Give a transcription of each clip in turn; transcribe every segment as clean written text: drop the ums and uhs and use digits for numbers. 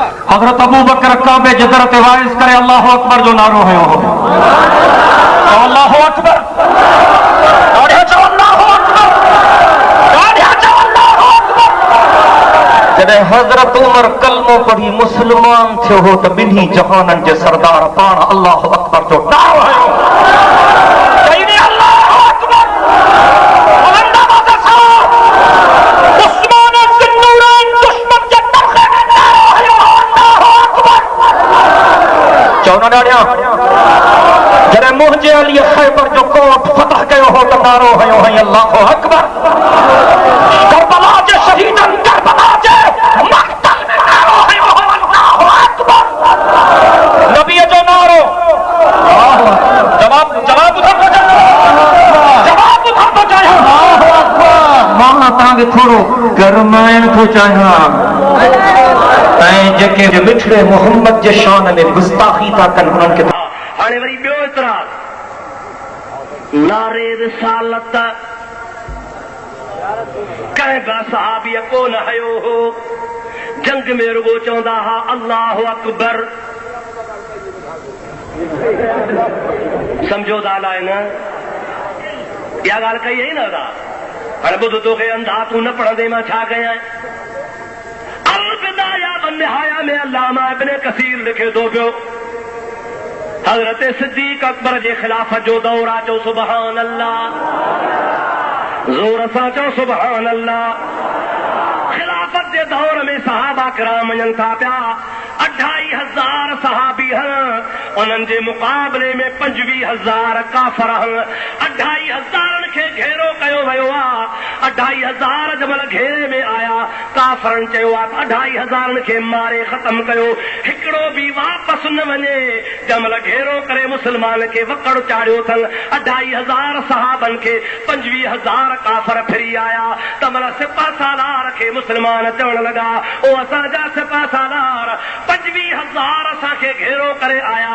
हजरत अबू बकर काबे जदर ते वाइस करे अल्लाह अकबर जो नारो है हो अल्लाह अकबर जॾहिं हज़रत उमर कलमो पढ़ी मुस्लमान थियो हो त ॿिन्ही जहाननि जे सरदार पाण अल्लाह अकबर जो नारो हयो जॾहिं मुंहिंजे अलीअ ख़ैबर जो कोट फतह कयो हो त नारो हयो है अल्लाह अकबर करबला जे शहीदनि करबला जे मक़तल में नारो हयो हो अल्लाह अकबर नबीअ जो नारो जवाब ॿुधण थो चाहियां मां तव्हांखे थोरो गरमाइण थो चाहियां ऐं जेके मिठड़े मोहम्मद जे शान में गुस्ताखी था कनि हुननि खे हाणे वरी ॿियो एतिराज़ नारे रिसालत कंहिं बि सहाबीअ कोन हयो हो जंग में रुगो चवंदा हा अल्लाह अकबर सम्झो था अलाए न इहा ॻाल्हि कई आई न दादा हाणे ॿुध तोखे अंधा तूं न पढ़ंदे मां छा कयां अलबिदाया वन्निहाया में अल्लामा इब्न कसीर लिखे थो पियो हज़रत सिद्दीक़ अकबर जे ख़िलाफ़त जो दौर आहे चओ सुभान अल्लाह ज़ोर सां चओ सुभान अल्लाह ख़िलाफ़त जे दौर में सहाबा किराम वञनि था पिया 2500 सहाबी उन्हनि जे मुक़ाबले में 25,000 काफ़िर 2500 खे घेरो कयो वियो आहे 2500 जमल घेरे में आया काफ़िरनि चयो आहे 2500 खे मारे ख़तम कयो हिकिड़ो बि वापसि न वञे जमल घेरो करे मुस्लमान खे वकड़ चाढ़ियो अथनि 2500 सहाबनि खे 25,000 काफ़िर फिरी आया तमल सिपा सालार खे मुस्लमान चवण लॻा ओ असांजा सिपा सालार 25,000 असांखे घेरो करे आया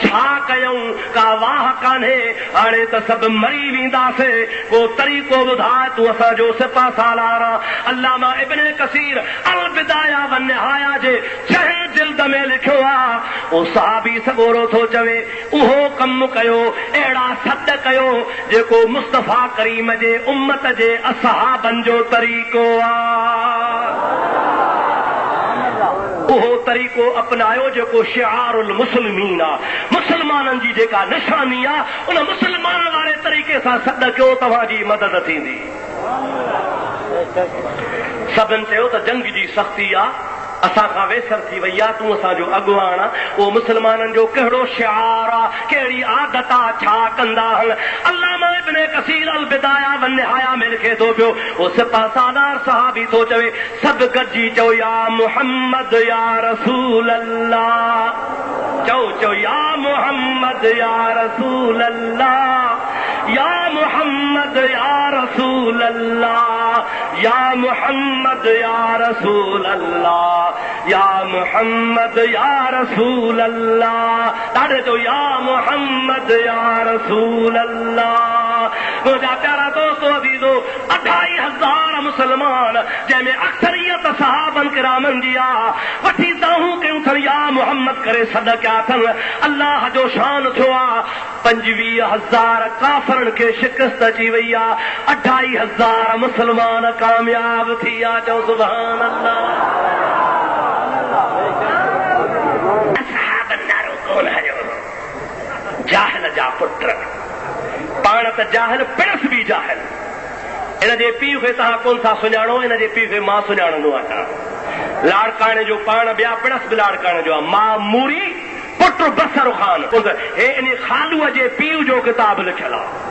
छा कयूं का वाह कान्हे हाणे त सभु मरी वेंदासीं को तरीक़ो ॿुधाए तूं असांजो सिपा सालार अल्लामा इब्न कसीर अलबिदाया वन्निहाया जे 6 जिल्द में लिखियो आहे ओ सहाबी सगोरो थो चवे उहो कमु कयो अहिड़ा सद कयो जेको मुस्तफ़ा करीम जे उम्मत जे असहाबनि जो तरीक़ो आहे उहो तरीक़ो अपनायो जेको शिआरुल मुस्लिमीन आहे मुस्लमाननि जी जेका निशानी आहे उन मुस्लमान वारे तरीक़े सां सॾ कयो तव्हांजी मदद थींदी सभिनि चयो त जंग जी सख़्ती आहे असां खां वेसर थी वई आहे तूं असांजो अॻुवान आहे उहो मुस्लमाननि जो कहिड़ो शिआर आहे कहिड़ी आदत आहे छा कंदा आहिनि अल्लामा इब्न कसीर अलबिदाया वन्निहाया में लिखे थो पियो उहो सिपा सालार सहाबी थो चवे सभु गॾिजी चओ या मुहम्मद या रसूल अल्लाह चओ या मुहम्मद या रसूल अल्लाह या मुहम्मद या रसूल अल्लाह या मुहम्मद या रसूल अल्लाह या मुहम्मद या रसूल अल्लाह ॾाढे चओ या मुहम्मद या रसूल अल्लाह मुंहिंजा प्यारा दोस्तो अज़ीज़ो 25,000 मुस्लमान जंहिंमें अक्सरियत सहाबनि किरामनि जी आहे वठी दाहूं कयूं अथनि या मुहम्मद करे सॾ कया अथनि अल्लाह जो शान थियो आहे 25,000 काफ़िरनि खे शिकस्त अची वई आहे 28,000 मुस्लमान कामयाब थी विया चओ सुभान अल्लाह जाहिल जा पुट पाण त जाहिल पिणस बि जाहिल इन जे पीउ खे तव्हां कोन था सुञाणो इन जे पीउ खे मां सुञाणंदो आहियां लाड़काणे जो पाण ॿिया पिणस बि लाड़काणे जो आहे मां मूरी पुट बसर ख़ान हे इन ख़ालूअ जे पीउ जो किताब लिखियल आहे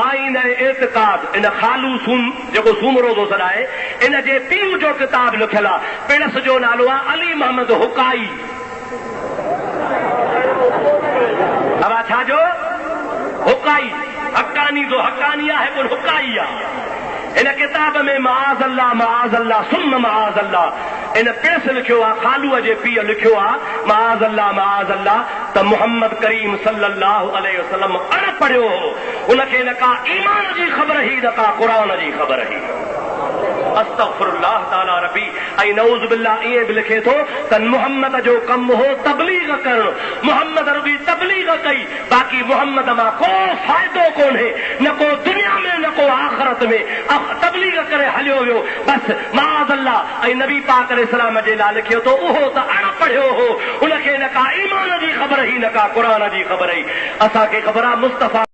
आईन एतिक़ाद इन ख़ालू जेको सूमरो थो सॾाए इन जे पीउ जो किताब लिखियल आहे पिणस जो नालो आहे अली मोहम्मद हुकाई छा जो हुकाई हकानी जो हकानी आहे कोन हुकाई आहे इन किताब में माज़ अल्लाह सुम माज़ अल्लाह इन पिणस लिखियो आहे ख़ालूअ जे पीउ लिखियो आहे माज़ अल्लाह त मुहम्मद करीम सल्लल्लाहु अलैहि वसल्लम अण पढ़ियो हो उनखे न का ईमान जी ख़बर हुई न का क़ुरान जी ख़बर हुई अस्तगफिरुल्लाह ताला रबी ऐं नऊज़ बिल्लाह ईअं बि लिखे थो त मुहम्मद जो कमु हो तबलीग करणु। मुहम्मद रुॻी तबलीग कई, बाक़ी मुहम्मद मां को फ़ाइदो कोन्हे, न को दुनिया में न को आख़िरत में। तबलीग करे हलियो वियो बसि माअज़ल्लाह। ऐं नबी पाक अलैहिस्सलाम जे लाइ लिखियो थो उहो त अणपढ़ियो हो, उनखे न का ईमान जी ख़बर हुई न का क़ुरान जी ख़बर हुई। असांखे ख़बर आहे मुस्तफ़ा